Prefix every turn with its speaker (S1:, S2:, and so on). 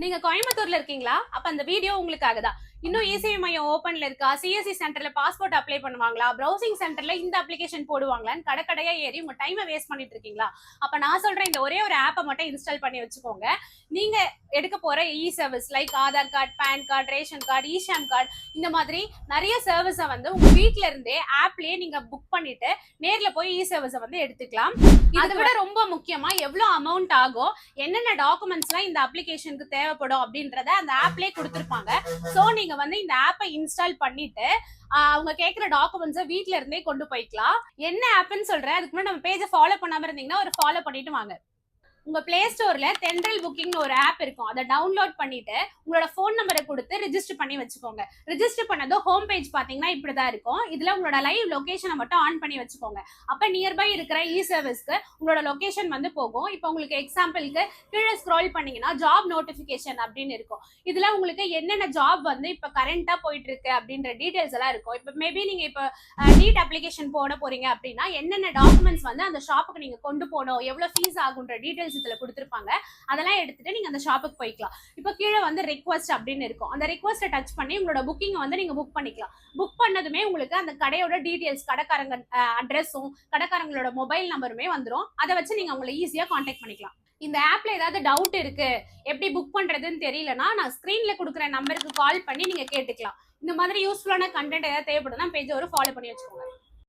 S1: நீங்க கோயம்புத்தூர்ல இருக்கீங்களா? அப்ப அந்த வீடியோ உங்களுக்காக தான். இன்னும் இசேவை மையம் ஓபன்ல இருக்கா? சிஎஸ்சி சென்டர்ல பாஸ்போர்ட் அப்ளை பண்ணுவாங்களா? ப்ரௌசிங் சென்டர்ல இந்த அப்ளிகேஷன் போடுவாங்களான்னு கடையா ஏறி உங்க டைமை வேஸ்ட் பண்ணிட்டு இருக்கீங்களா? அப்ப நான் சொல்றேன், இந்த ஒரே ஒரு ஆப்பை மட்டும் இன்ஸ்டால் பண்ணி வச்சுக்கோங்க. நீங்க எடுக்க போற e service like Aadhaar card, PAN card, ration card, eShram card, இந்த மாதிரி நிறைய சர்வீஸை வந்து உங்க வீட்ல இருந்தே ஆப்லயே நீங்க புக் பண்ணிட்டு நேர்ல போய் இ சர்வீஸை வந்து எடுத்துக்கலாம். அதை விட ரொம்ப முக்கியமா எவ்வளவு அமௌண்ட் ஆகும், என்னென்ன டாக்குமெண்ட்ஸ்லாம் இந்த அப்ளிகேஷனுக்கு தேவைப்படும் அப்படின்றத அந்த ஆப்லயே கொடுத்துருப்பாங்க. சோ நீங்க வந்து இந்த ஆப்பை இன்ஸ்டால் பண்ணிட்டு அவங்க கேட்கிற டாக்குமெண்ட்ஸை வீட்ல இருந்தே கொண்டு போய்க்கலாம். என்ன ஆப்னு சொல்றேன், அதுக்கு முன்னாடி நம்ம பேஜை ஃபாலோ பண்ணாம இருந்தீங்கன்னா ஒரு ஃபாலோ பண்ணிட்டு வாங்க. உங்க பிளே ஸ்டோர்ல தென்றல் புக்கிங்னு ஒரு ஆப் இருக்கும். அதை டவுன்லோட் பண்ணிட்டு உங்களோட போன் நம்பரை கொடுத்து ரிஜிஸ்டர் பண்ணி வச்சுக்கோங்க. ரிஜிஸ்டர் பண்ணதும் ஹோம் பேஜ் பாத்தீங்கன்னா இப்படிதான் இருக்கும். இதுல உங்களோட லைவ் லொகேஷனை மட்டும் ஆன் பண்ணி வச்சுக்கோங்க. அப்ப நியர்பை இருக்கிற இ சர்வீஸ்க்கு உங்களோட லொகேஷன் வந்து போகும். இப்போ உங்களுக்கு எக்ஸாம்பிளுக்கு கீழே ஸ்க்ரோல் பண்ணீங்கன்னா ஜாப் நோட்டிபிகேஷன் அப்படின்னு இருக்கும். இதுல உங்களுக்கு என்னென்ன ஜாப் வந்து இப்ப கரண்டா போயிட்டு இருக்கு அப்படின்ற டீடைல்ஸ் எல்லாம் இருக்கும். இப்ப மேபி நீங்க இப்ப நீட் அப்ளிகேஷன் போட போறீங்க அப்படின்னா என்னென்ன டாக்குமெண்ட்ஸ் வந்து அந்த ஷாப்புக்கு நீங்க கொண்டு போகணும், எவ்வளவு ஃபீஸ் ஆகுன்ற டீடைல்ஸ் இதுல கொடுத்திருப்பாங்க. அதெல்லாம் எடுத்துட்டு நீங்க அந்த ஷாப்புக்கு போய்க்கலாம். இப்போ கீழே வந்து ரிக்வெஸ்ட் அப்படின்னு இருக்கும். அந்த ரிக்வெஸ்ட்டை டச் பண்ணி உங்களோட புக்கிங் வந்து நீங்க புக் பண்ணிக்கலாம். புக் பண்ணதுமே உங்களுக்கு அந்த கடையோட டீடைல்ஸ், கடைக்காரங்க அட்ரஸும் கடைக்காரங்களோட மொபைல் நம்பருமே வந்துடும். அதை வச்சு நீங்க அவங்களை ஈஸியா கான்டாக்ட் பண்ணிக்கலாம். இந்த ஆப்ல ஏதாவது டவுட் இருக்கு, எப்படி புக் பண்றதுன்னு தெரியலன்னா நான் ஸ்கிரீன்ல கொடுக்குற நம்பருக்கு கால் பண்ணி நீங்க கேட்டுக்கலாம். இந்த மாதிரி யூஸ்ஃபுல்லான கண்டென்ட் ஏதாவது தேவைப்படுதுன்னா பேஜை ஒரு ஃபாலோ பண்ணி வச்சுக்கோங்க.